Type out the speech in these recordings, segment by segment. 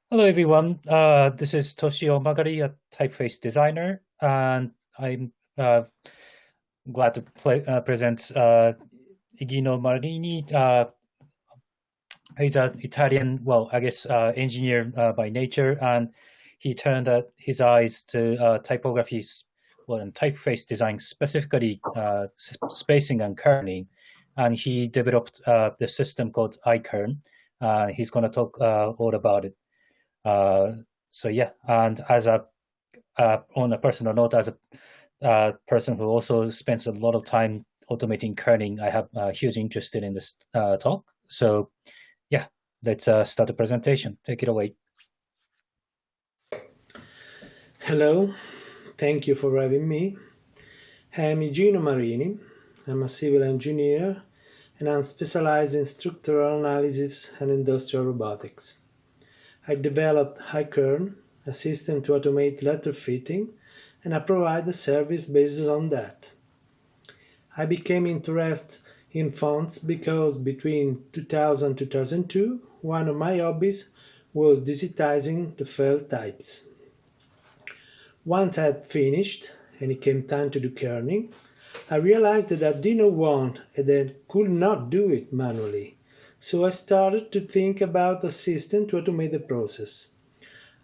Hello, everyone. This is Toshio Magari, a typeface designer, and I'm glad to present Igino Marini. He's an Italian, well, I guess, engineer by nature, and he turned his eyes to typography, well, and typeface design, specifically spacing and kerning, and he developed the system called iKern. He's going to talk all about it. Uh, so yeah, and as a on a personal note, as a person who also spends a lot of time automating kerning, I have a huge interest in this talk. So yeah, let's start the presentation. Take it away. Hello, thank you for having me. I'm Igino Marini. I'm a civil engineer and I'm specialized in structural analysis and industrial robotics. I developed iKern, a system to automate letter fitting, and I provide a service based on that. I became interested in fonts because between 2000 and 2002, one of my hobbies was digitizing the felt types. Once I had finished, and it came time to do kerning, I realized that I didn't want and that could not do it manually. So I started to think about a system to automate the process.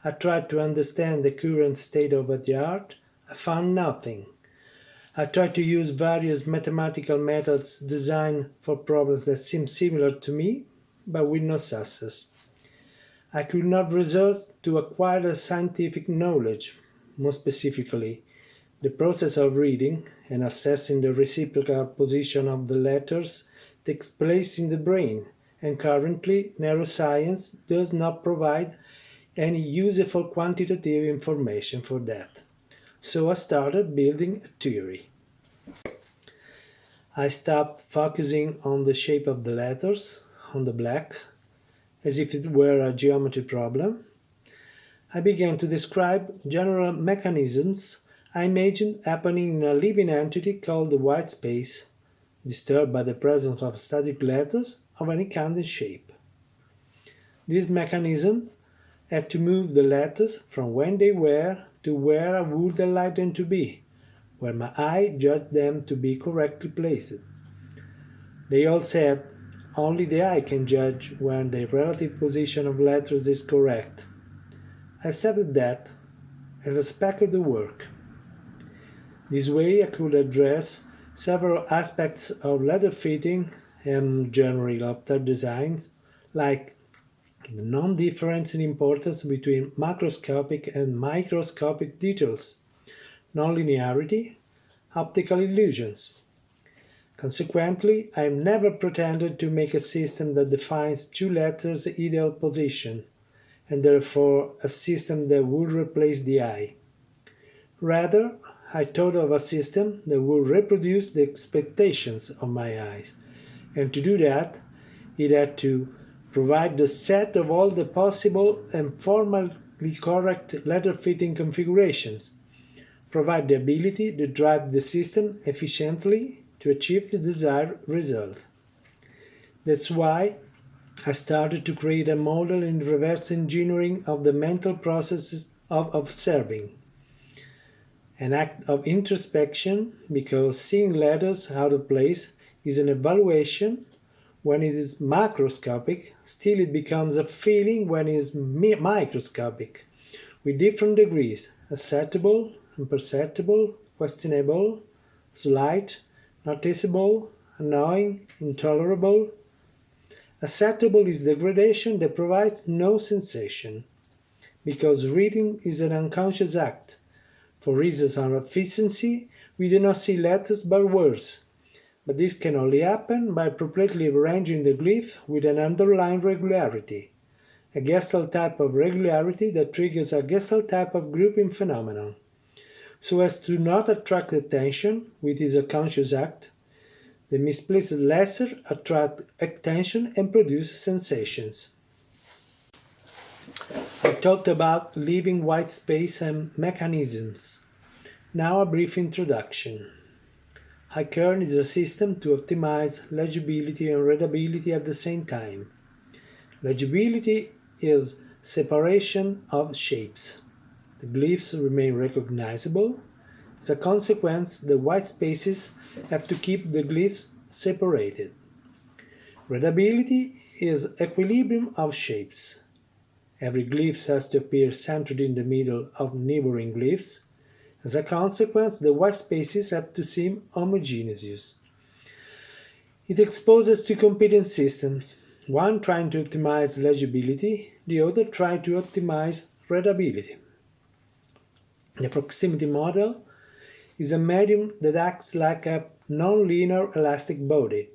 I tried to understand the current state of the art. I found nothing. I tried to use various mathematical methods designed for problems that seemed similar to me, but with no success. I could not resort to acquire the scientific knowledge, more specifically, the process of reading and assessing the reciprocal position of the letters takes place in the brain, and currently neuroscience does not provide any useful quantitative information for that. So I started building a theory. I stopped focusing on the shape of the letters, on the black, as if it were a geometry problem. I began to describe general mechanisms I imagined happening in a living entity called the white space, disturbed by the presence of static letters of any kind and shape. These mechanisms had to move the letters from when they were to where I would like them to be, where my eye judged them to be correctly placed. They all said only the eye can judge when the relative position of letters is correct. I accepted that as a spec of the work. This way I could address several aspects of letter fitting and generally of their designs, like the non-difference in importance between macroscopic and microscopic details, nonlinearity, optical illusions. Consequently, I have never pretended to make a system that defines two letters' ideal position, and therefore a system that would replace the eye. Rather, I thought of a system that would reproduce the expectations of my eyes, and to do that, it had to provide the set of all the possible and formally correct letter fitting configurations, provide the ability to drive the system efficiently to achieve the desired result. That's why I started to create a model in reverse engineering of the mental processes of observing. An act of introspection because seeing letters out of place is an evaluation when it is macroscopic, still it becomes a feeling when it is microscopic, with different degrees acceptable, imperceptible, questionable, slight, noticeable, annoying, intolerable. Acceptable is the gradation that provides no sensation, because reading is an unconscious act. For reasons of efficiency, we do not see letters but words, but this can only happen by appropriately arranging the glyph with an underlying regularity, a Gestalt type of regularity that triggers a Gestalt type of grouping phenomenon, so as to not attract attention, which is a conscious act. The misplaced letter attract attention and produce sensations. I talked about living white space and mechanisms. Now a brief introduction. iKern is a system to optimize legibility and readability at the same time. Legibility is separation of shapes. The glyphs remain recognizable. As a consequence, the white spaces have to keep the glyphs separated. Readability is equilibrium of shapes. Every glyph has to appear centered in the middle of neighboring glyphs. As a consequence, the white spaces have to seem homogeneous. It exposes two competing systems, one trying to optimize legibility, the other trying to optimize readability. The proximity model is a medium that acts like a nonlinear elastic body.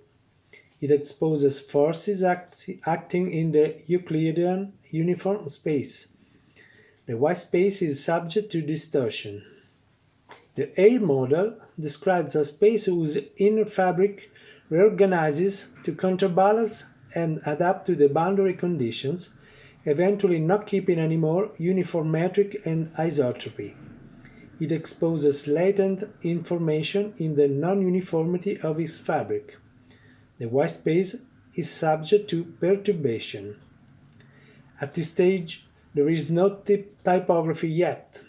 It exposes forces acting in the Euclidean uniform space. The white space is subject to distortion. The A model describes a space whose inner fabric reorganizes to counterbalance and adapt to the boundary conditions, eventually not keeping any more uniform metric and isotropy. It exposes latent information in the non-uniformity of its fabric. The white space is subject to perturbation. At this stage, there is no typography yet,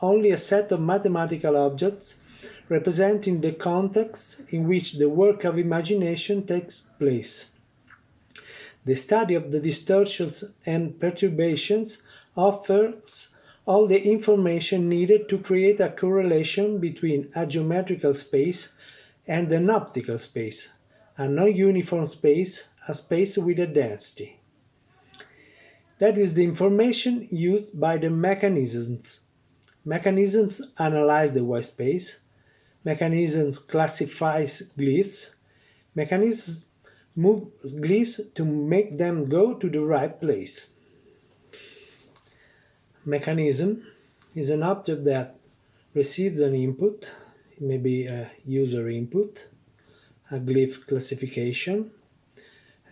only a set of mathematical objects representing the context in which the work of imagination takes place. The study of the distortions and perturbations offers all the information needed to create a correlation between a geometrical space and an optical space, a non-uniform space, a space with a density. That is the information used by the mechanisms. Mechanisms analyze the white space. Mechanisms classify glyphs. Mechanisms move glyphs to make them go to the right place. Mechanism is an object that receives an input. It may be a user input, a glyph classification,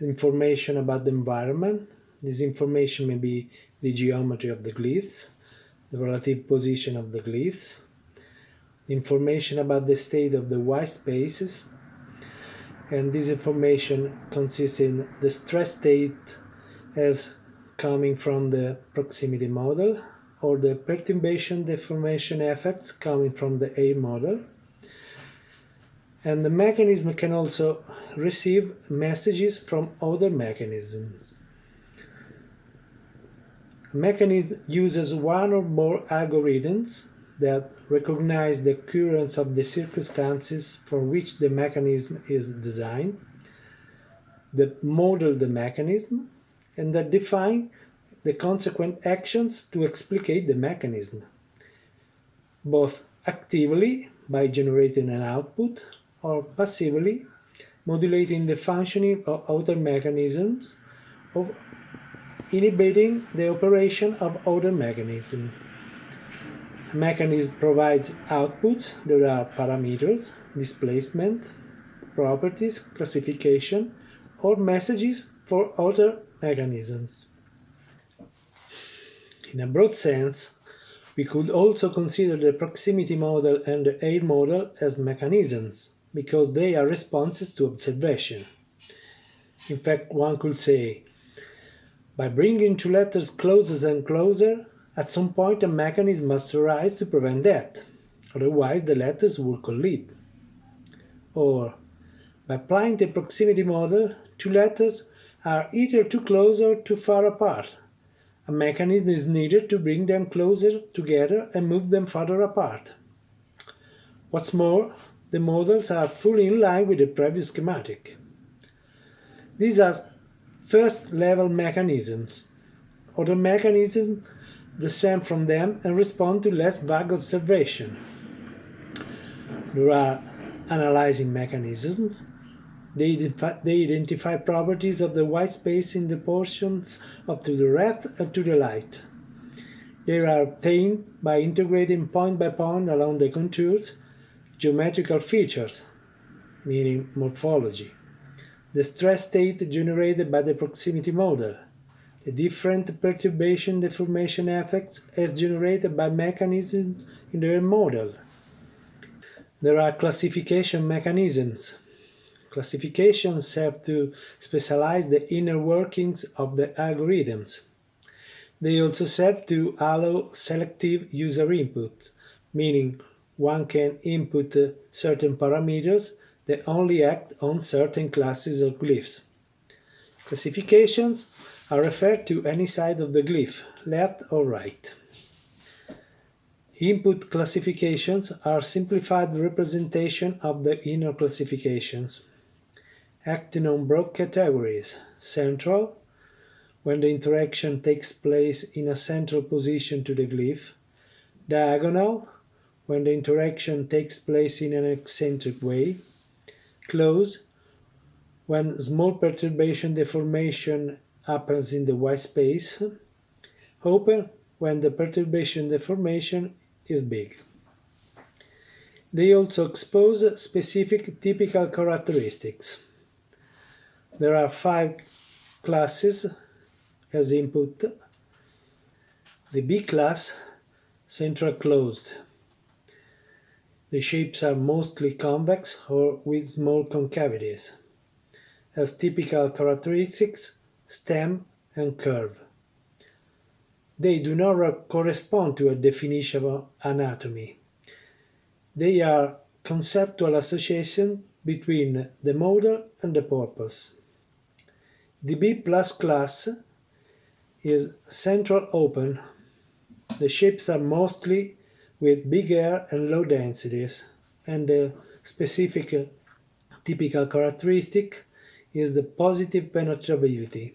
information about the environment. This information may be the geometry of the glyphs, the relative position of the glyphs, information about the state of the white spaces, and this information consists in the stress state as coming from the proximity model, or the perturbation deformation effects coming from the A model. And the mechanism can also receive messages from other mechanisms. A mechanism uses one or more algorithms that recognize the occurrence of the circumstances for which the mechanism is designed, that model the mechanism, and that define the consequent actions to explicate the mechanism, both actively by generating an output or passively modulating the functioning of other mechanisms or inhibiting the operation of other mechanisms. A mechanism provides outputs that are parameters, displacement, properties, classification, or messages for other mechanisms. In a broad sense, we could also consider the proximity model and the A model as mechanisms, because they are responses to observation. In fact, one could say, by bringing two letters closer and closer, at some point a mechanism must arise to prevent that, otherwise the letters would collide. Or, by applying the proximity model, two letters are either too close or too far apart. A mechanism is needed to bring them closer together and move them farther apart. What's more, the models are fully in line with the previous schematic. These are first-level mechanisms. Other mechanisms descend from them and respond to less vague observation. There are analyzing mechanisms. They identify properties of the white space in the portions of to the left and to the right. They are obtained by integrating point by point along the contours geometrical features, meaning morphology, the stress state generated by the proximity model, the different perturbation deformation effects as generated by mechanisms in their model. There are classification mechanisms. Classifications have to specialize the inner workings of the algorithms. They also serve to allow selective user input, meaning one can input certain parameters that only act on certain classes of glyphs. Classifications are referred to any side of the glyph, left or right. Input classifications are simplified representation of the inner classifications, acting on broad categories: central, when the interaction takes place in a central position to the glyph; diagonal, when the interaction takes place in an eccentric way; close, when small perturbation deformation happens in the white space; open, when the perturbation deformation is big. They also expose specific typical characteristics. There are 5 classes as input. The B class, central closed. The shapes are mostly convex or with small concavities. As typical characteristics, stem and curve. They do not correspond to a definition of anatomy. They are conceptual association between the model and the purpose. The B plus class is central open. The shapes are mostly with big air and low densities, and the specific typical characteristic is the positive penetrability.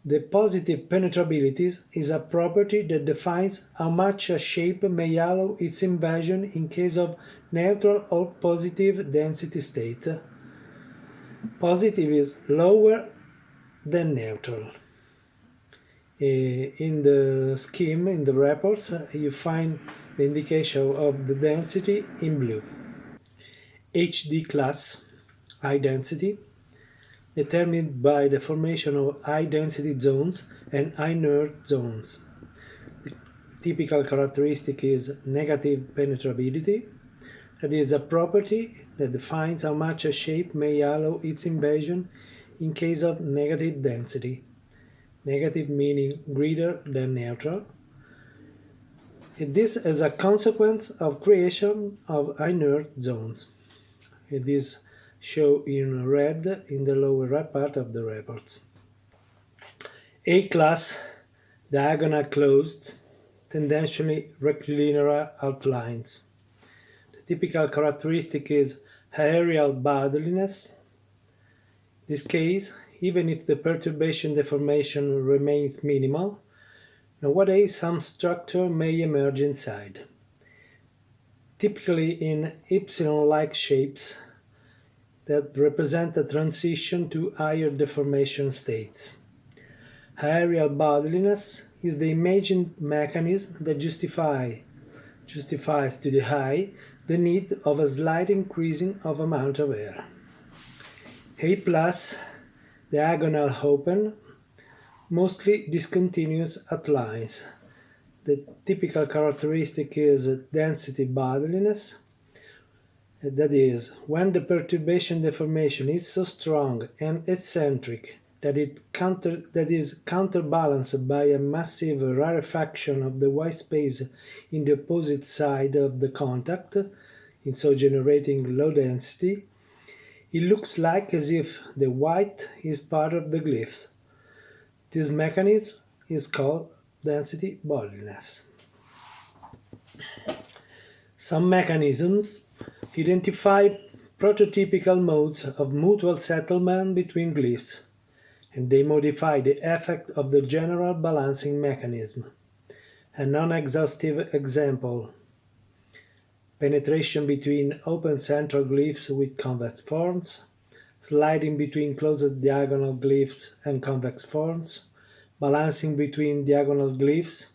The positive penetrability is a property that defines how much a shape may allow its invasion in case of neutral or positive density state. Positive is lower than neutral. In the scheme, in the reports, you find the indication of the density in blue. HD class, high density, determined by the formation of high-density zones and inert zones. The typical characteristic is negative penetrability. That is a property that defines how much a shape may allow its invasion in case of negative density. Negative meaning greater than neutral. This is a consequence of creation of inert zones. It is shown in red in the lower right part of the reports. A class, diagonal closed, tendentially rectilinear outlines. The typical characteristic is aerial boundariness. In this case, even if the perturbation deformation remains minimal, nowadays some structure may emerge inside. Typically in epsilon-like shapes that represent a transition to higher deformation states. Aerial boundariness is the imaging mechanism that justifies to the eye the need of a slight increasing of amount of air. A plus, diagonal open, mostly discontinuous outlines. The typical characteristic is density boundariness. That is, when the perturbation deformation is so strong and eccentric that it is counterbalanced by a massive rarefaction of the white space in the opposite side of the contact, in so generating low density, it looks like as if the white is part of the glyphs. This mechanism is called density boundiness. Some mechanisms identify prototypical modes of mutual settlement between glyphs, and they modify the effect of the general balancing mechanism. A non-exhaustive example: penetration between open central glyphs with convex forms, sliding between closed diagonal glyphs and convex forms, balancing between diagonal glyphs.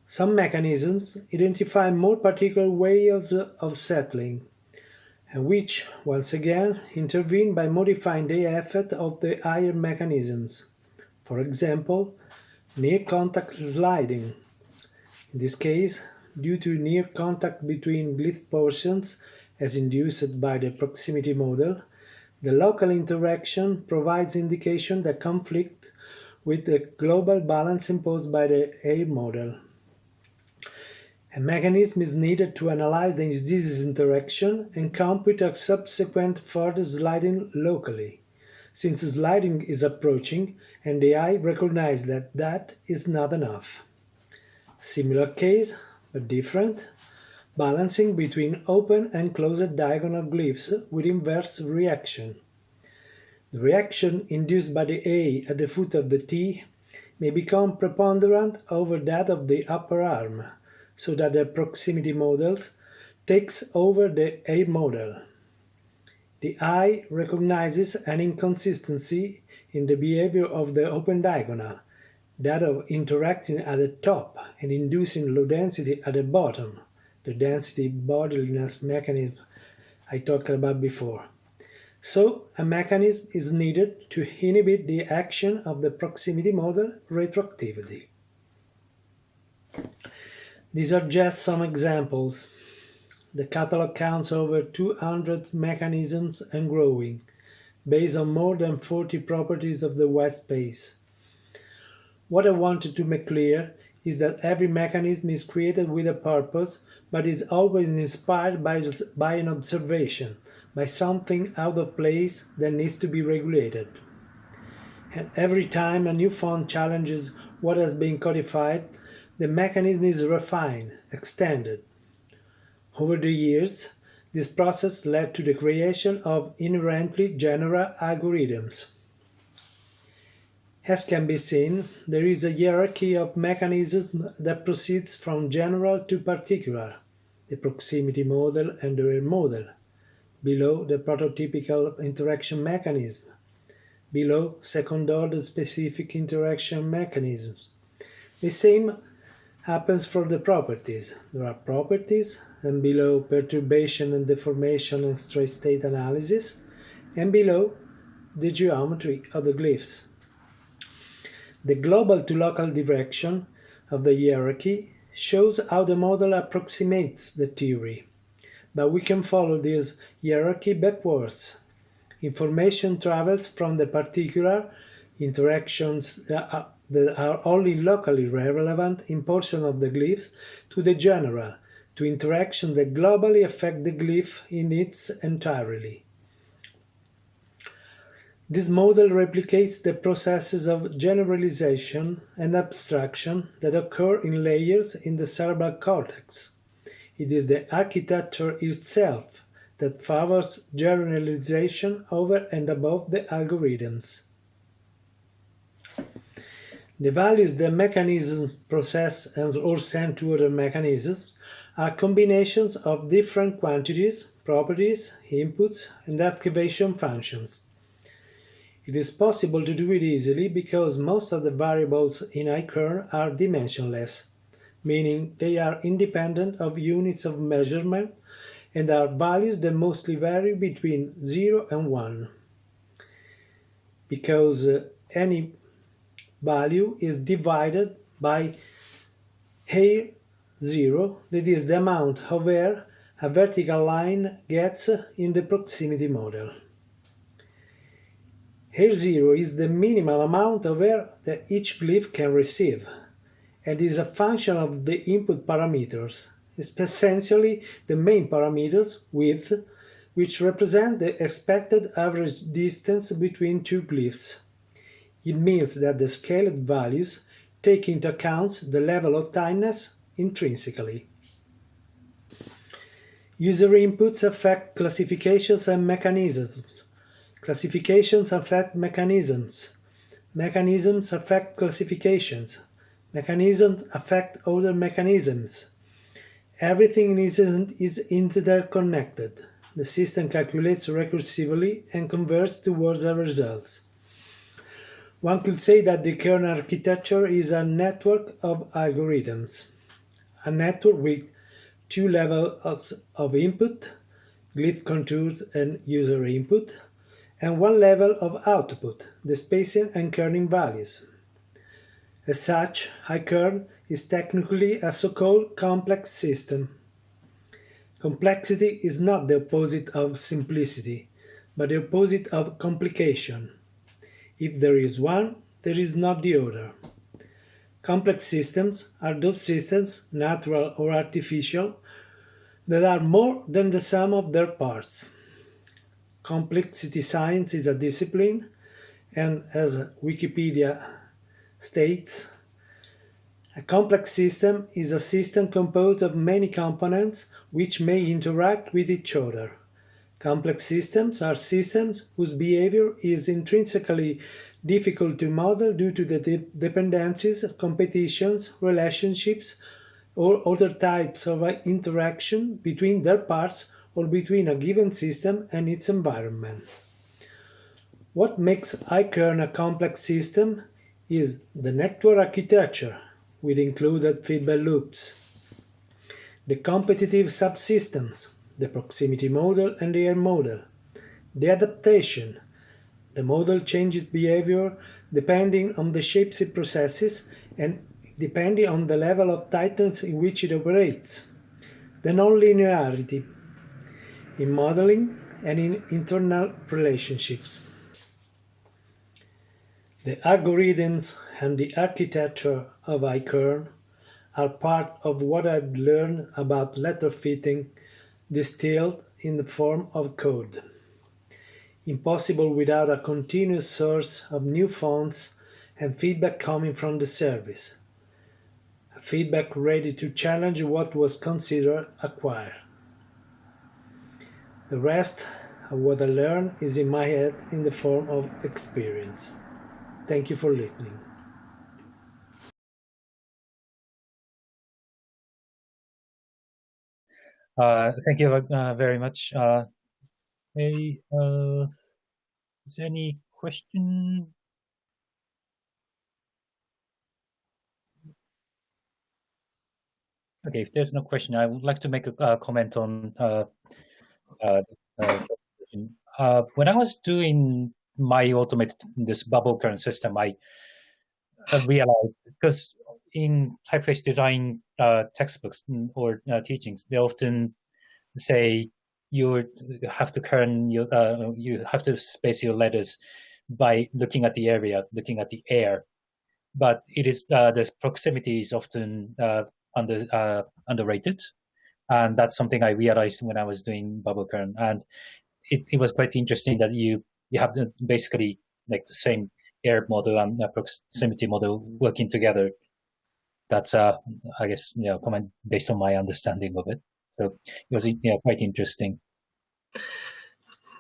Some mechanisms identify more particular ways of settling, and which, once again, intervene by modifying the effect of the higher mechanisms. For example, near-contact sliding. In this case, due to near contact between glyph portions as induced by the proximity model, the local interaction provides indication that conflict with the global balance imposed by the A model. A mechanism is needed to analyze this interaction and compute a subsequent further sliding locally, since sliding is approaching and the eye recognizes that that is not enough. Similar case, but different, balancing between open and closed diagonal glyphs with inverse reaction. The reaction induced by the A at the foot of the T may become preponderant over that of the upper arm, so that the proximity models takes over the A model. The eye recognizes an inconsistency in the behavior of the open diagonal, that of interacting at the top and inducing low density at the bottom, the density bodiliness mechanism I talked about before. So, a mechanism is needed to inhibit the action of the proximity model retroactively. These are just some examples. The catalog counts over 200 mechanisms and growing, based on more than 40 properties of the white space. What I wanted to make clear is that every mechanism is created with a purpose, but is always inspired by an observation, by something out of place that needs to be regulated. And every time a new font challenges what has been codified, the mechanism is refined, extended. Over the years, this process led to the creation of inherently general algorithms. As can be seen, there is a hierarchy of mechanisms that proceeds from general to particular, the proximity model and the real model. Below, the prototypical interaction mechanism. Below, second-order specific interaction mechanisms. The same happens for the properties. There are properties, and below perturbation and deformation and straight state analysis, and below the geometry of the glyphs. The global to local direction of the hierarchy shows how the model approximates the theory, but we can follow this hierarchy backwards. Information travels from the particular interactions that are only locally relevant in portion of the glyphs to the general, to interactions that globally affect the glyph in its entirety. This model replicates the processes of generalization and abstraction that occur in layers in the cerebral cortex. It is the architecture itself that favors generalization over and above the algorithms. The values the mechanisms process or send to other mechanisms are combinations of different quantities, properties, inputs, and activation functions. It is possible to do it easily because most of the variables in iKern are dimensionless, meaning they are independent of units of measurement and are values that mostly vary between 0 and 1. Because any value is divided by A0, that is the amount of air a vertical line gets in the proximity model. A0 is the minimal amount of air that each glyph can receive, and is a function of the input parameters, essentially the main parameters width, which represent the expected average distance between two glyphs. It means that the scaled values take into account the level of tightness intrinsically. User inputs affect classifications and mechanisms. Classifications affect mechanisms. Mechanisms affect classifications. Mechanisms affect other mechanisms. Everything is interconnected. The system calculates recursively and converts towards a result. One could say that the kernel architecture is a network of algorithms. A network with two levels of input, glyph contours and user input, and one level of output, the spacing and kerning values. As such, iKern is technically a so-called complex system. Complexity is not the opposite of simplicity, but the opposite of complication. If there is one, there is not the other. Complex systems are those systems, natural or artificial, that are more than the sum of their parts. Complexity science is a discipline, and as Wikipedia states, a complex system is a system composed of many components which may interact with each other. Complex systems are systems whose behavior is intrinsically difficult to model due to the dependencies, competitions, relationships, or other types of interaction between their parts or between a given system and its environment. What makes iKern a complex system is the network architecture, with included feedback loops, the competitive subsystems, the proximity model and the air model, the adaptation. The model changes behavior depending on the shapes it processes and depending on the level of tightness in which it operates. The nonlinearity in modeling and in internal relationships. The algorithms and the architecture of iKern are part of what I've learned about letter fitting distilled in the form of code. Impossible without a continuous source of new fonts and feedback coming from the service. A feedback ready to challenge what was considered acquired. The rest of what I learned is in my head in the form of experience. Thank you for listening. Thank you very much. Hey, is there any question? Okay, if there's no question, I would like to make a comment on when I was doing my this bubble current system, I realized, because in typeface design textbooks or teachings, they often say you have to you have to space your letters by looking at the area, looking at the air. But it is the proximity is often underrated, and that's something I realized when I was doing bubble current. And it was quite interesting that you have basically like the same air model and proximity model working together. That's I guess comment based on my understanding of it. So it was quite interesting.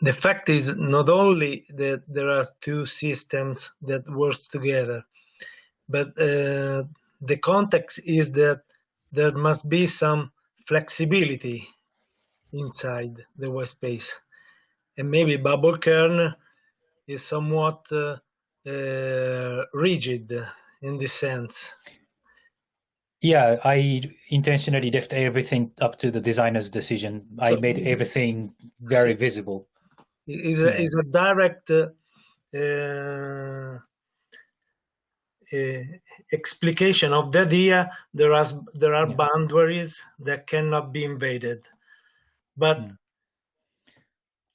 The fact is not only that there are two systems that works together, but the context is that there must be some flexibility inside the white space, and maybe bubble kern is somewhat rigid in this sense. Yeah, I intentionally left everything up to the designer's decision. I made everything very visible. Is a direct explication of the idea. There are boundaries that cannot be invaded, but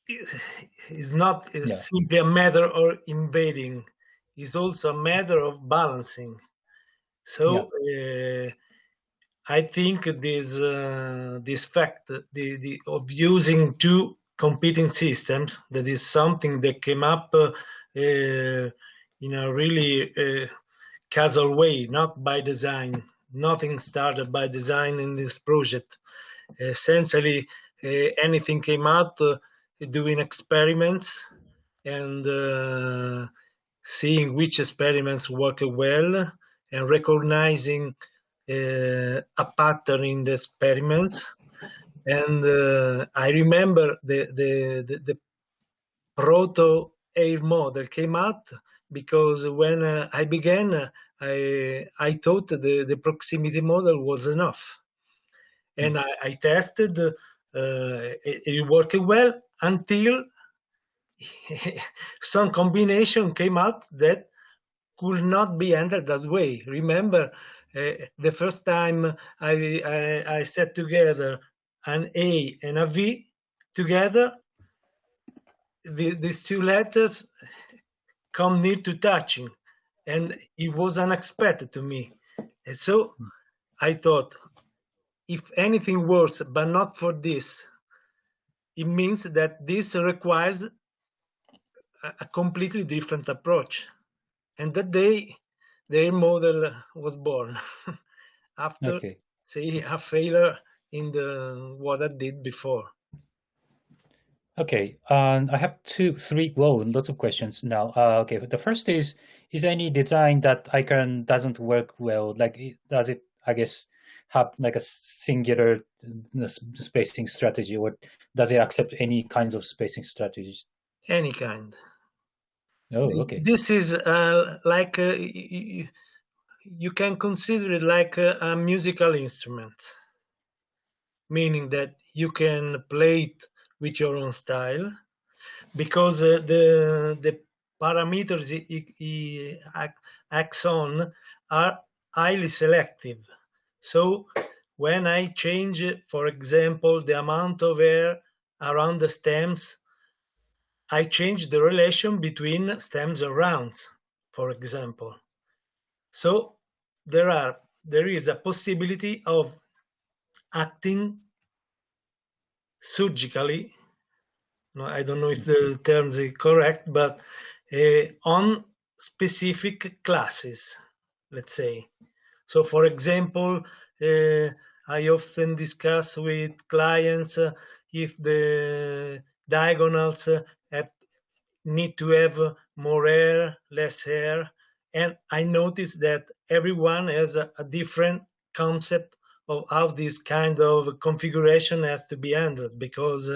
it's not simply a matter of invading. It's also a matter of balancing. So I think this fact of using two competing systems, that is something that came up in a really casual way, not by design. Nothing started by design in this project. Essentially, anything came out doing experiments and seeing which experiments work well and recognizing a pattern in the experiments. And I remember the proto air model came out because when I began, I thought the proximity model was enough, and I tested. It worked well until some combination came out that could not be handled that way. Remember, the first time I set together an A and a V together, these two letters come near to touching. and it was unexpected to me. And so I thought, if anything works, but not for this, it means that this requires a completely different approach. And that day, their model was born after, Okay. say, a failure in the what I did before. Okay. I have lots of questions now. Okay. The first is there any design that iKern doesn't work well? Like, does it, I guess, have like a singular spacing strategy, or does it accept any kinds of spacing strategies? Any kind. Oh, okay. This is like you can consider it like a musical instrument, meaning that you can play it with your own style, because the parameters it acts on are highly selective. So when I change, for example, the amount of air around the stems, I change the relation between stems and rounds, for example. So there is a possibility of acting surgically. No, I don't know if the terms are correct, but on specific classes, let's say. So, for example, I often discuss with clients if the diagonals need to have more air, less air, and I notice that everyone has a different concept of how this kind of configuration has to be handled, because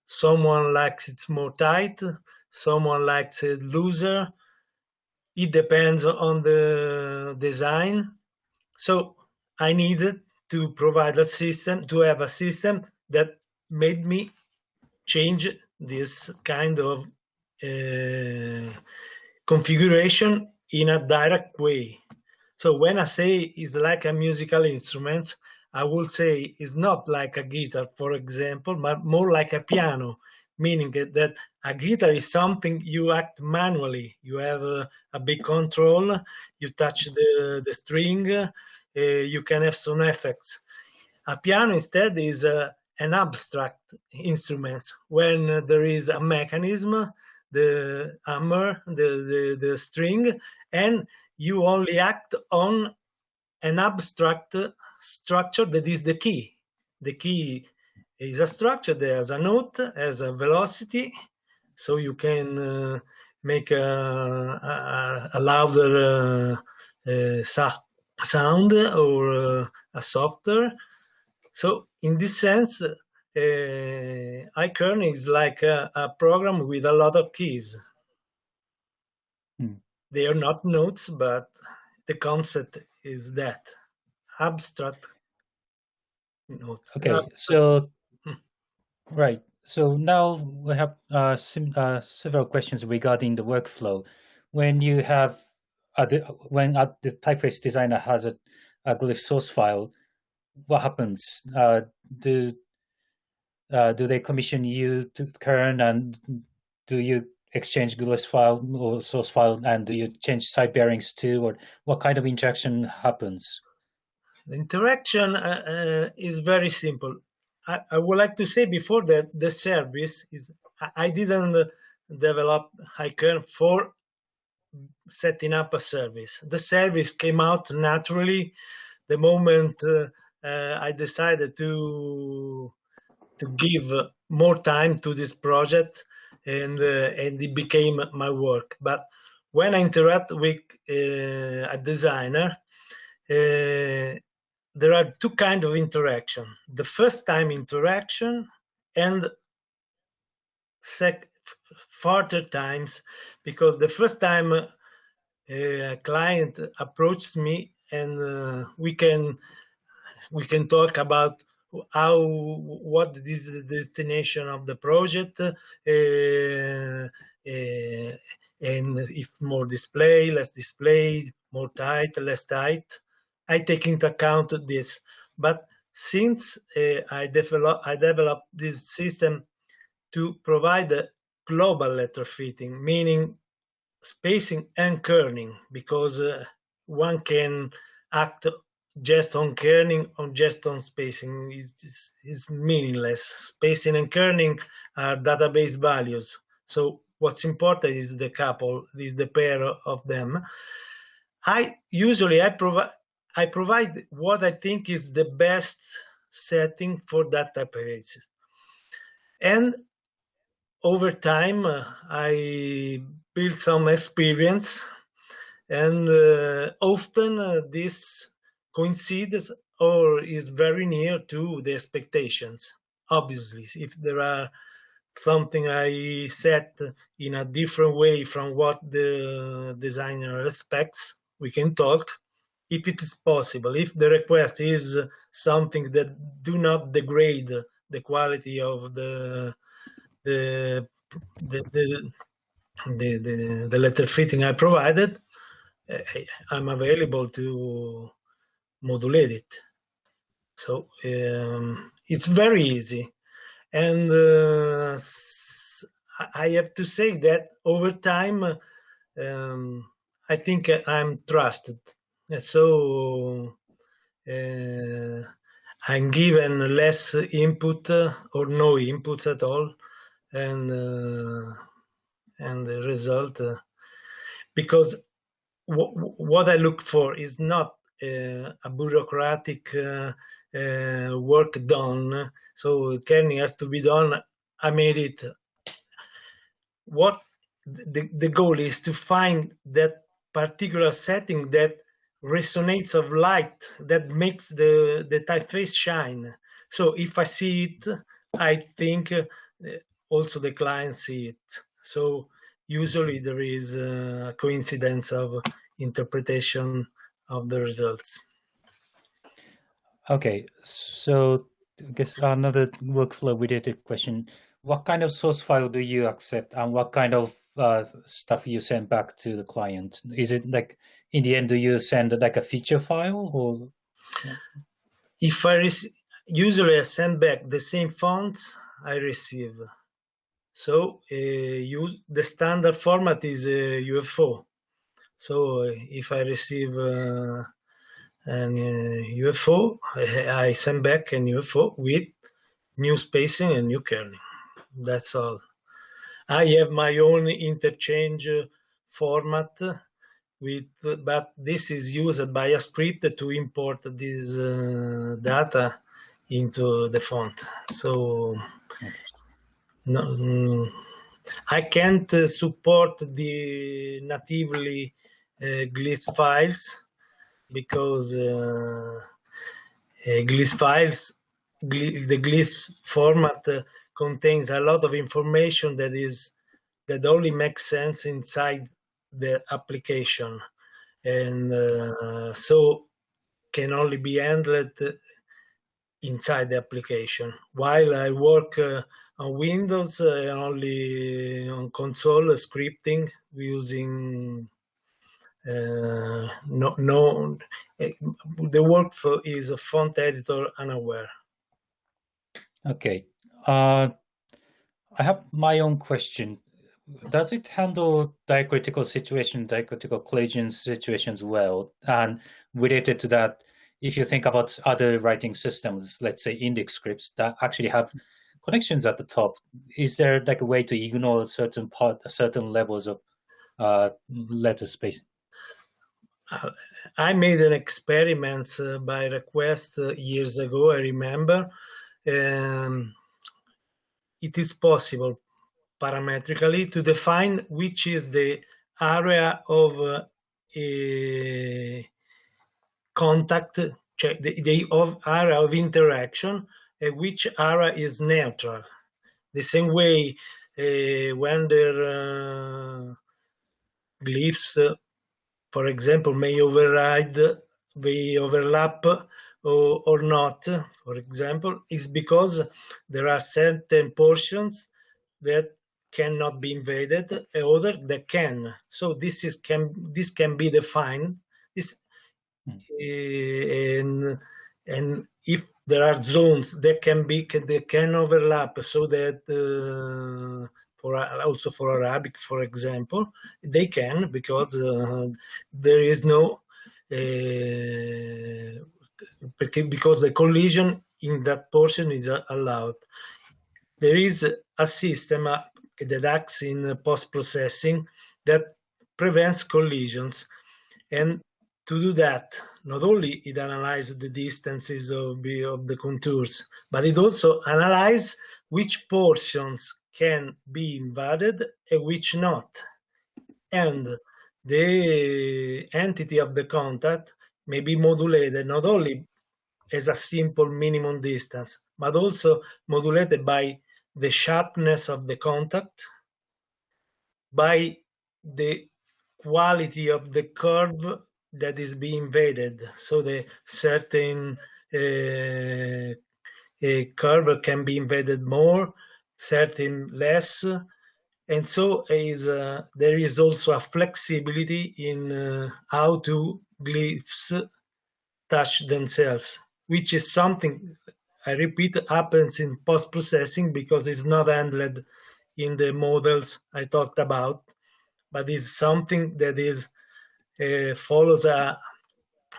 someone likes it more tight, someone likes it looser. It depends on the design. So I needed to provide a system, to have a system that made me change this kind of configuration in a direct way. So when I say it's like a musical instrument, I would say it's not like a guitar, for example, but more like a piano, meaning that a guitar is something you act manually. You have a big control, you touch the string, you can have some effects. A piano instead is an abstract instrument. When there is a mechanism, the hammer, the string, and you only act on an abstract structure that is the key. The key is a structure that has a note, has a velocity, so you can make a louder sound or a softer. So in this sense, iKern is like a program with a lot of keys. Hmm. They are not notes, but the concept is that abstract notes. Okay. So, right. So now we have several questions regarding the workflow. When you have when the typeface designer has a glyph source file, what happens? Do they commission you to Kern, and do you exchange glyphs file or source file, and do you change side bearings too, or what kind of interaction happens? The interaction is very simple. I would like to say before that the service is, I didn't develop iKern for setting up a service. The service came out naturally the moment I decided to give more time to this project, and it became my work. But when I interact with a designer, there are two kinds of interaction: the first time interaction and further times, because the first time a client approaches me, and we can talk about what is the destination of the project, and if more display, less display, more tight, less tight. I take into account this. But since I developed this system to provide a global letter fitting, meaning spacing and kerning, because one can act just on kerning or just on spacing. Is meaningless. Spacing and kerning are database values. So what's important is the couple, is the pair of them. I provide what I think is the best setting for that type of cases. And over time, I built some experience, and often this coincides or is very near to the expectations. Obviously, if there are something I set in a different way from what the designer expects, we can talk. If it is possible, if the request is something that do not degrade the quality of the letter fitting I provided, I'm available to modulate it. So it's very easy. And I have to say that over time, I think I'm trusted. So I'm given less input or no inputs at all, and the result, because what I look for is not a bureaucratic work done. So kerning has to be done. I made it. What the goal is to find that particular setting that resonates of light that makes the typeface shine. So if I see it, I think also the client see it. So usually there is a coincidence of interpretation of the results. Okay, so I guess another workflow related question. What kind of source file do you accept, and what kind of stuff you send back to the client? Is it like, in the end, do you send like a feature file, or? If I usually I send back the same fonts I receive. So the standard format is UFO. So if I receive an UFO, I send back an UFO with new spacing and new kerning. That's all. I have my own interchange format but this is used by a script to import this data into the font. So no, I can't support the natively glyph files, because glyph files, the glyph format contains a lot of information that only makes sense inside the application, and so can only be handled inside the application. While I work on Windows, only on console scripting using the workflow is a font editor unaware. Okay. I have my own question. Does it handle diacritical collision situations well? And related to that, if you think about other writing systems, let's say index scripts that actually have connections at the top, is there like a way to ignore certain levels of letter spacing? I made an experiment by request years ago, I remember. It is possible parametrically to define which is the area of contact, the area of interaction, and which area is neutral. The same way when the glyphs, for example, may overlap or not, for example, is because there are certain portions that cannot be invaded, and other that can. So this can be defined. And if there are zones that can overlap, so that also for Arabic, for example. They can, because there is no because the collision in that portion is allowed. There is a system that acts in post-processing that prevents collisions. And to do that, not only it analyzes the distances of the contours, but it also analyzes which portions can be invaded and which not. And the entity of the contact may be modulated not only as a simple minimum distance, but also modulated by the sharpness of the contact, by the quality of the curve that is being invaded. So the certain curve can be invaded more, certain less, and so there is also a flexibility in how to glyphs touch themselves, which is something, I repeat, happens in post-processing because it's not handled in the models I talked about, but is something that is follows a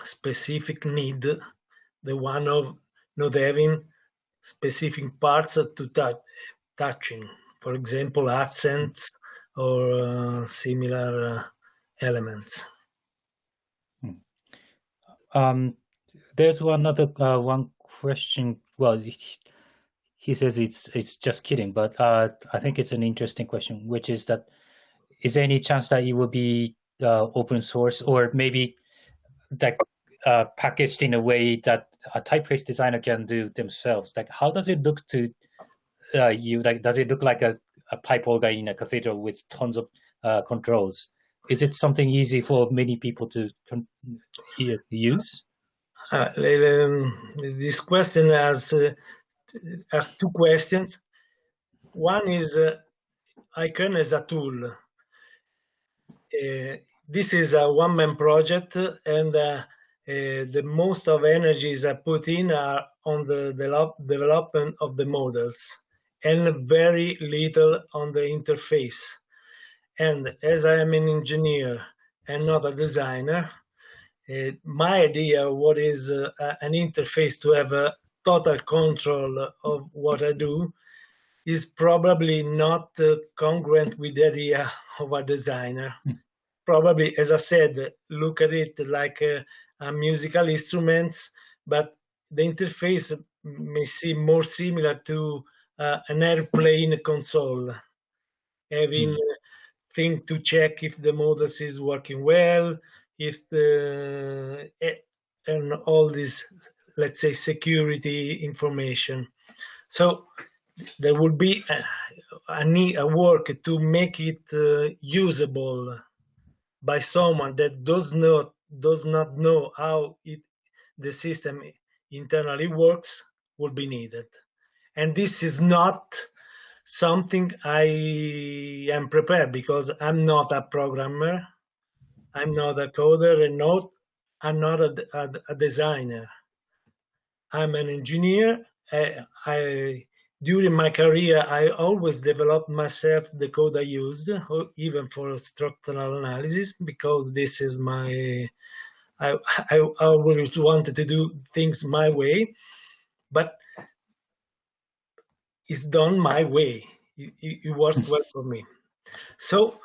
specific need, the one of not having specific parts to touching, for example, accents or similar elements. There's one question. Well, he says it's just kidding, but I think it's an interesting question, which is that is there any chance that it will be open source, or maybe that packaged in a way that a typeface designer can do themselves? Like, how does it look to you? Like, does it look like a pipe organ in a cathedral with tons of controls? Is it something easy for many people to use? This question has two questions. One is iKern as a tool. This is a one-man project, and the most of energies I put in are on the development of the models, and very little on the interface. And as I am an engineer and not a designer, my idea of what is an interface to have a total control of what I do is probably not congruent with the idea of a designer. Probably, as I said, look at it like a musical instruments, but the interface may seem more similar to an airplane console, having thing to check if the models is working well, if and all this, let's say, security information. So there would be a work to make it usable by someone that does not know how the system internally works would be needed. And this is not something I am prepared, because I'm not a programmer, I'm not a coder, and I'm not a designer. I'm an engineer. During my career, I always developed myself the code I used, even for structural analysis, because this is I always wanted to do things my way, but it's done my way. It works well for me. So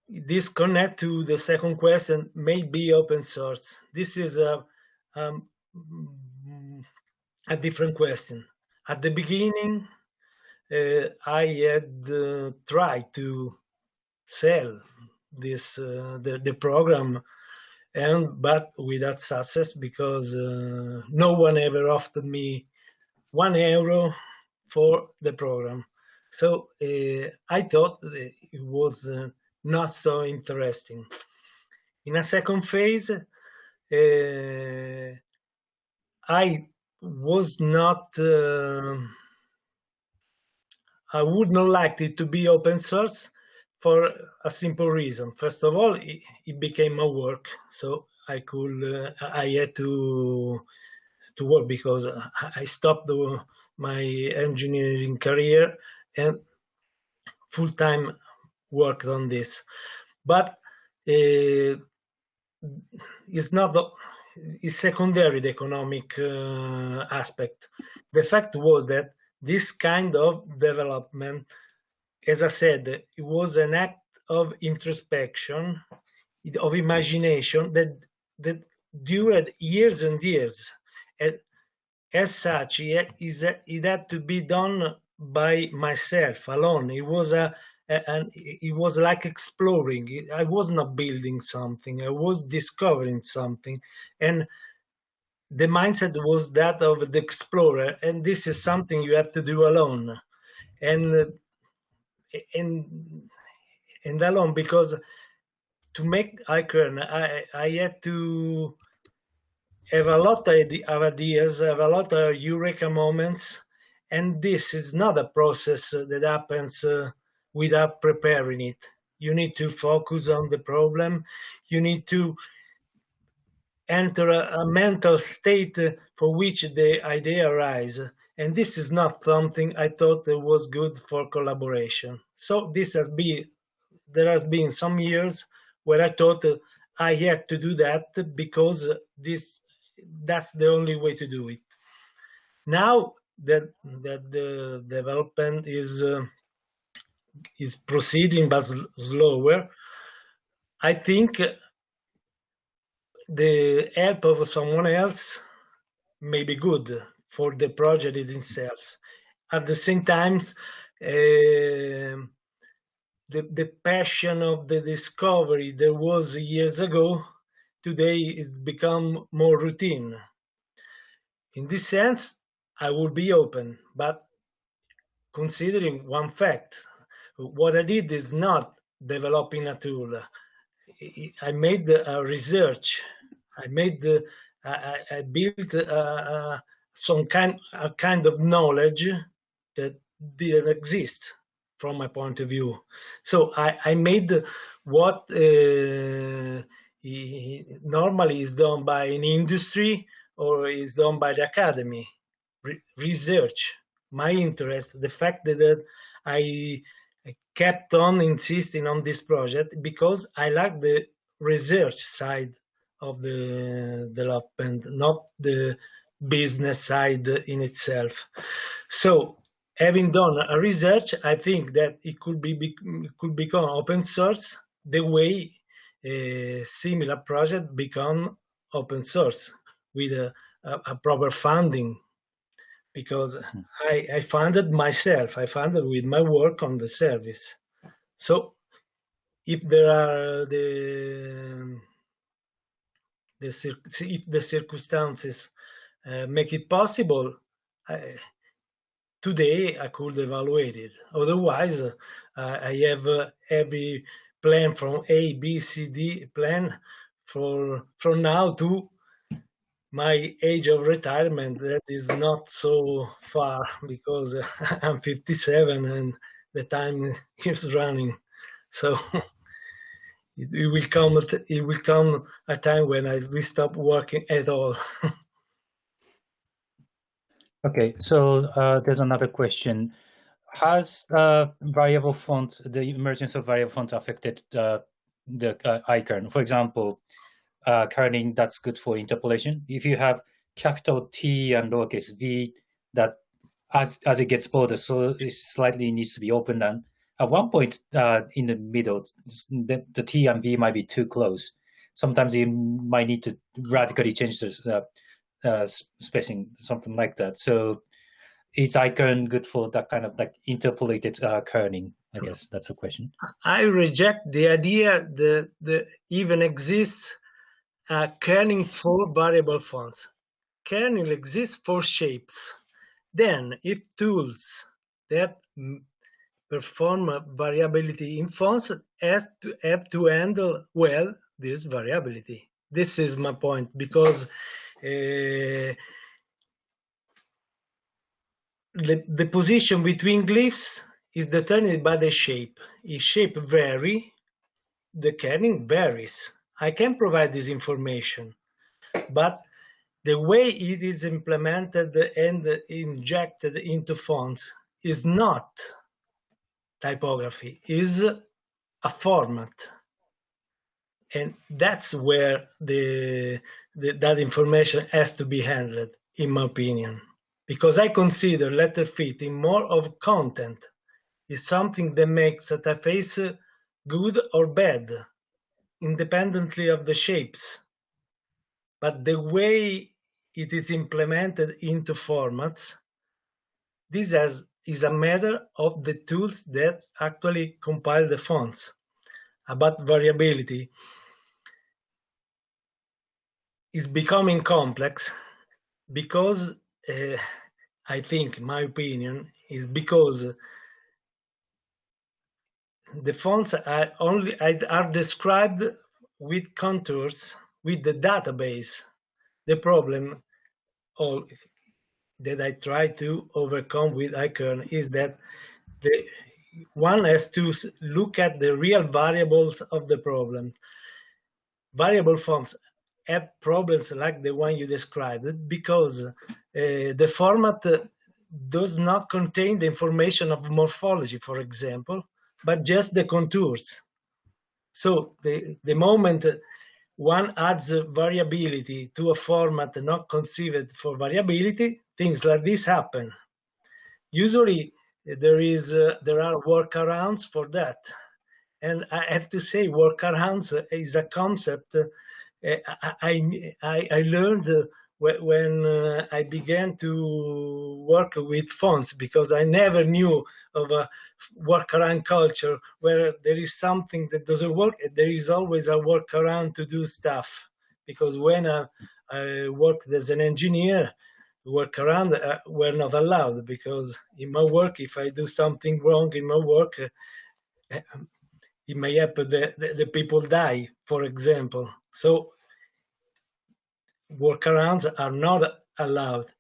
this connect to the second question, may be open source. This is a different question. At the beginning, I had tried to sell this the program, but without success, because no one ever offered me €1 for the program. So I thought it was not so interesting. In a second phase, I was not. I would not like it to be open source for a simple reason. First of all, it became a work, so I had to work, because I stopped my engineering career, and full-time worked on this. But it's not it's secondary, the economic aspect. The fact was that this kind of development, as I said, it was an act of introspection, of imagination that dured years and years. And as such, it had to be done by myself alone. It was it was like exploring. I was not building something. I was discovering something, and the mindset was that of the explorer. And this is something you have to do alone, and and alone, because to make iKern, I had to have a lot of ideas, have a lot of eureka moments, and this is not a process that happens without preparing it. You need to focus on the problem. You need to enter a mental state for which the idea arises. And this is not something I thought that was good for collaboration. So there has been some years where I thought I have to do that because that's the only way to do it. Now that the development is proceeding but slower, I think the help of someone else may be good for the project itself. At the same time, the passion of the discovery there was years ago, today is become more routine. In this sense, I will be open, but considering one fact, what I did is not developing a tool. I made a research. I built some kind of knowledge that didn't exist from my point of view. So I made what normally is done by an industry or is done by the academy. Research, my interest, the fact that I kept on insisting on this project because I like the research side of the development, not the business side in itself. So, having done a research, I think that it could become open source the way a similar project become open source with a proper funding. Because I funded myself, I funded with my work on the service. So if there are if the circumstances make it possible, today I could evaluate it. Otherwise, I have every plan from A, B, C, D plan from now to my age of retirement. That is not so far because I'm 57 and the time is running. So it will come a time when I will stop working at all. Okay, so there's another question. Has variable font, the emergence of variable font, affected the iKern? For example, kerning that's good for interpolation. If you have capital T and lowercase v, that as it gets bolder, so it slightly needs to be opened. And at one point in the middle, the T and V might be too close. Sometimes you might need to radically change the spacing, something like that. So is iKern good for that kind of like interpolated kerning? I guess that's a question. I reject the idea that even exists kerning for variable fonts. Kerning exists for shapes. Then, if tools that perform variability in fonts have to handle well this variability. This is my point, because the position between glyphs is determined by the shape. If shape vary, the kerning varies. I can provide this information, but the way it is implemented and injected into fonts is not typography is a format, and that's where that information has to be handled, in my opinion, because I consider letter fitting more of content. Is something that makes a typeface good or bad, independently of the shapes. But the way it is implemented into formats, this is a matter of the tools that actually compile the fonts. About variability is becoming complex because I think, my opinion, is because the fonts are described with contours with the database. The problem that I try to overcome with iKern is that one has to look at the real variables of the problem. Variable fonts have problems like the one you described because the format does not contain the information of morphology, for example, but just the contours. So the moment one adds variability to a format not conceived for variability, things like this happen. Usually there are workarounds for that. And I have to say, workarounds is a concept I learned when I began to work with fonts, because I never knew of a workaround culture where there is something that doesn't work. There is always a workaround to do stuff. Because when I worked as an engineer, workaround were not allowed, because in my work, if I do something wrong in my work, it may happen that the people die, for example. So workarounds are not allowed.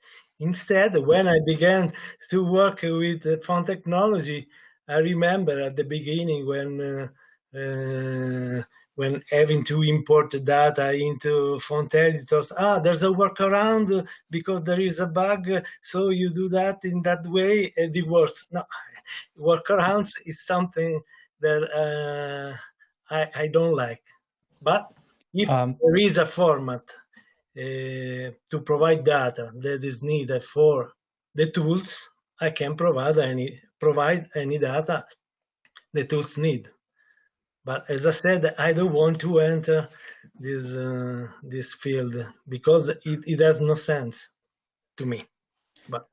Instead, when I began to work with font technology, I remember at the beginning when having to import data into font editors, there's a workaround because there is a bug, so you do that in that way and it works. No, workarounds is something that I don't like. But if there is a format to provide data that is needed for the tools, I can provide any data the tools need. But as I said, I don't want to enter this field because it has no sense to me. But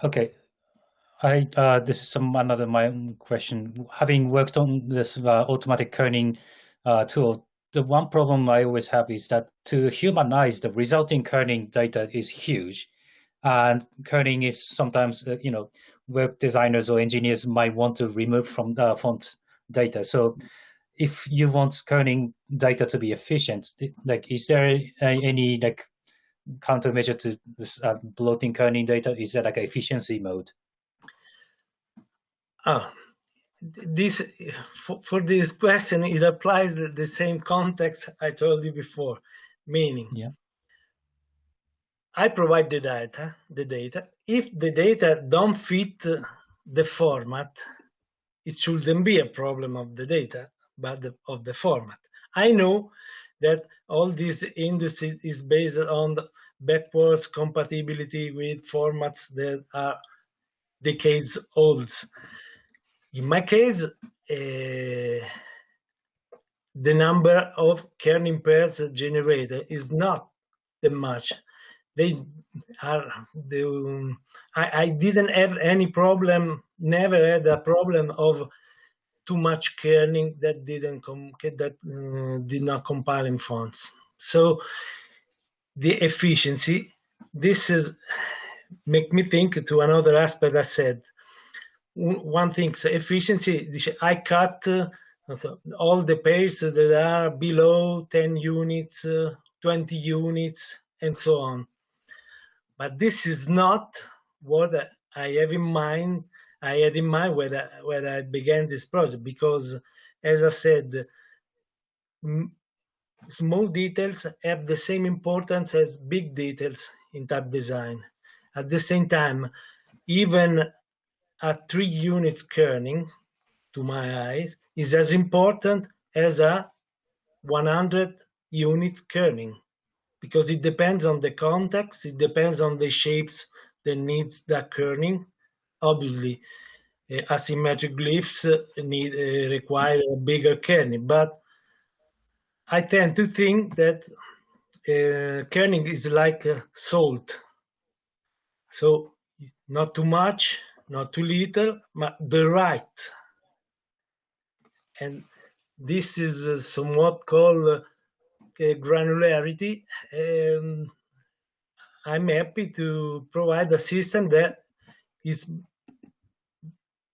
okay. This is another my question. Having worked on this automatic kerning tool, the one problem I always have is that to humanize the resulting kerning data is huge, and kerning is sometimes web designers or engineers might want to remove from the font data. So, if you want kerning data to be efficient, is there any countermeasure to this bloating kerning data? Is there efficiency mode? This for this question, it applies the same context I told you before, meaning I provide the data. If the data don't fit the format, it shouldn't be a problem of the data, but of the format. I know that all this industry is based on the backwards compatibility with formats that are decades old. In my case, the number of kerning pairs generated is not that much. I didn't have any problem, never had a problem of too much kerning that did not compile in fonts. So the efficiency, this is make me think to another aspect I said. One thing, so efficiency, I cut all the pairs that are below 10 units, 20 units, and so on. But this is not what I have in mind. I had in mind when I began this project, because, as I said, small details have the same importance as big details in type design. At the same time, even at 3 units kerning, to my eyes, is as important as a 100 unit kerning, because it depends on the context, it depends on the shapes that needs that kerning. Obviously, asymmetric glyphs require a bigger kerning, but I tend to think that kerning is like salt. So not too much, not too little, but the right. And this is somewhat called granularity. I'm happy to provide a system that is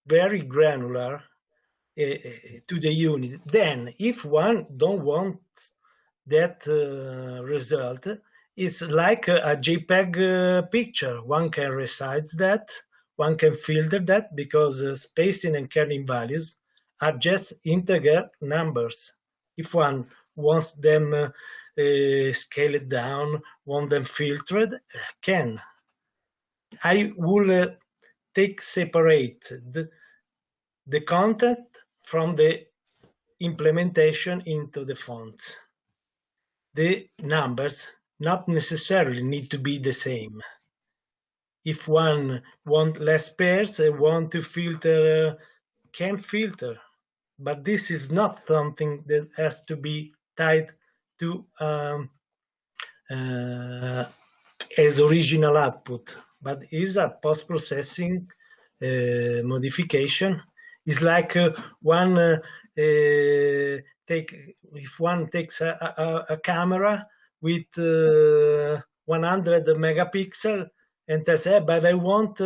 very granular to the unit. Then, if one don't want that result, it's like a JPEG picture. One can resize that, one can filter that, because spacing and kerning values are just integer numbers. If one wants them scaled down, want them filtered, can. I will take separate the content from the implementation into the fonts. The numbers not necessarily need to be the same. If one want less pairs and want to filter, can filter, but this is not something that has to be tied to as original output, but is a post-processing modification. It's like if one takes a camera with 100 megapixel and says, hey, but I want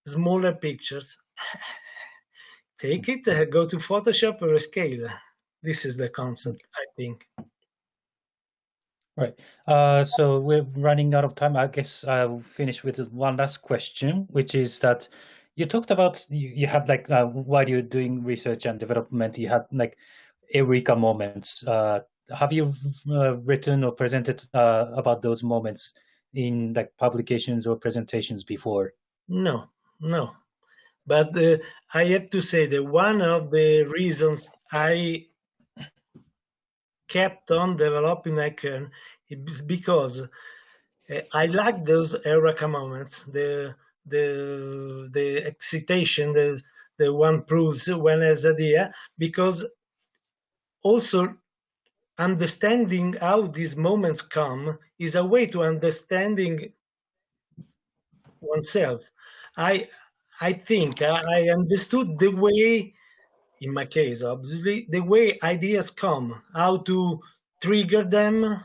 smaller pictures. Take it, go to Photoshop or scale. This is the concept, I think. Right. So we're running out of time. I guess I'll finish with one last question, which is that you talked about you had like while you're doing research and development, you had like eureka moments. Have you written or presented about those moments in like publications or presentations before? No. But I have to say that one of the reasons I kept on developing iKern is because I like those eureka moments, the excitation, the one proves when has idea, because also understanding how these moments come is a way to understanding oneself. I think I understood the way, in my case, obviously, the way ideas come, how to trigger them,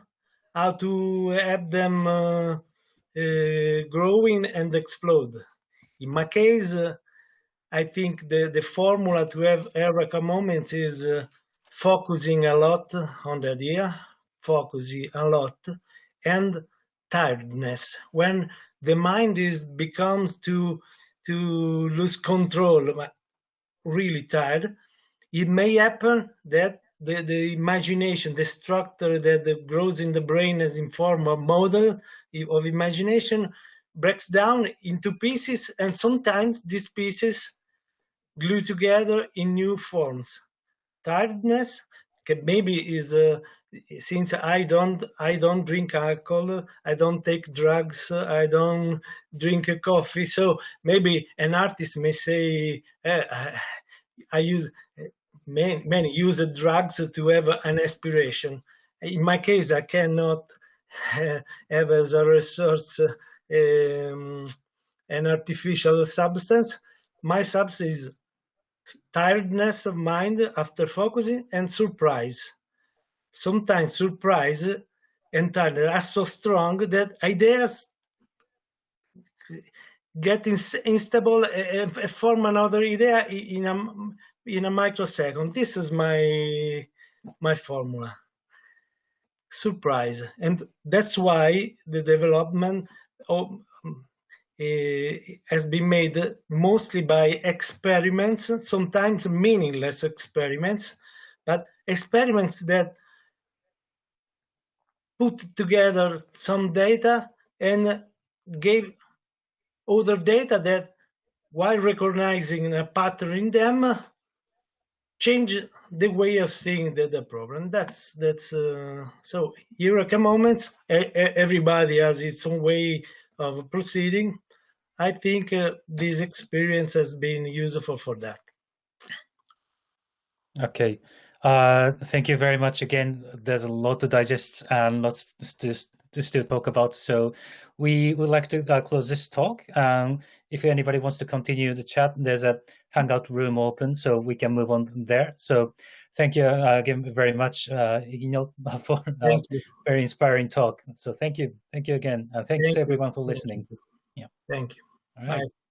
how to have them growing and explode. In my case, I think the formula to have eureka moments is focusing a lot on the idea, focusing a lot, and tiredness. When the mind becomes to lose control, really tired, it may happen that the imagination, the structure that grows in the brain as in form of model of imagination breaks down into pieces, and sometimes these pieces glue together in new forms. Tiredness maybe is since I don't drink alcohol, I don't take drugs, I don't drink coffee, so maybe an artist may say I use many use drugs to have an aspiration. In my case, I cannot have as a resource an artificial substance. My substance is tiredness of mind after focusing and surprise. Sometimes surprise and tiredness are so strong that ideas get unstable and form another idea in a microsecond. This is my formula. Surprise, and that's why the development has been made mostly by experiments, sometimes meaningless experiments, but experiments that put together some data and gave other data that, while recognizing a pattern in them, change the way of seeing the problem. That's so Eureka moments. Everybody has its own way of proceeding. I think this experience has been useful for that. Okay. Thank you very much again. There's a lot to digest and lots to still talk about. So we would like to close this talk. If anybody wants to continue the chat, there's a Hangout room open, so we can move on there. So thank you again very much, Igino, for very inspiring talk. So thank you again. Thanks everyone for listening. Yeah. Thank you. All right. Bye.